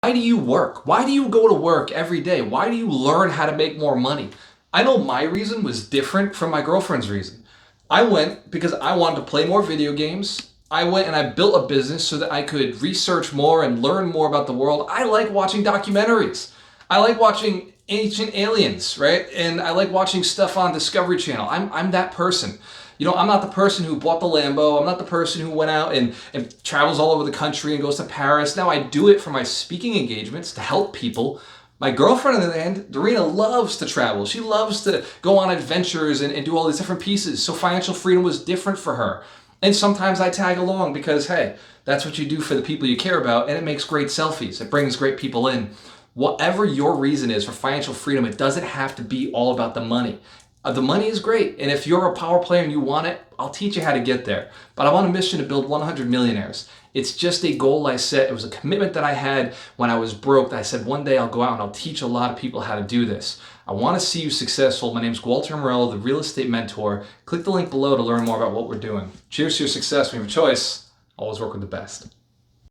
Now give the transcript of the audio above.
Why do you work? Why do you go to work every day? Why do you learn how to make more money? I know my reason was different from my girlfriend's reason. I went because I wanted to play more video games. I went and I built a business so that I could research more and learn more about the world. I like watching documentaries. I like watching ancient aliens, right? And I like watching stuff on Discovery Channel. I'm that person. I'm not the person who bought the Lambo. I'm not the person who went out and travels all over the country and goes to Paris. Now I do it for my speaking engagements to help people. My girlfriend, on the other hand, Darina, loves to travel. She loves to go on adventures and do all these different pieces. So financial freedom was different for her. And sometimes I tag along because, hey, that's what you do for the people you care about, and it makes great selfies. It brings great people in. Whatever your reason is for financial freedom, it doesn't have to be all about the money. The money is great, and if you're a power player and you want it, I'll teach you how to get there. But I'm on a mission to build 100 millionaires. It's just a goal I set. It was a commitment that I had when I was broke. That I said one day I'll go out and I'll teach a lot of people how to do this. I want to see you successful. My name's Walter Morello, the real estate mentor. Click the link below to learn more about what we're doing. Cheers to your success. When you have a choice, always work with the best.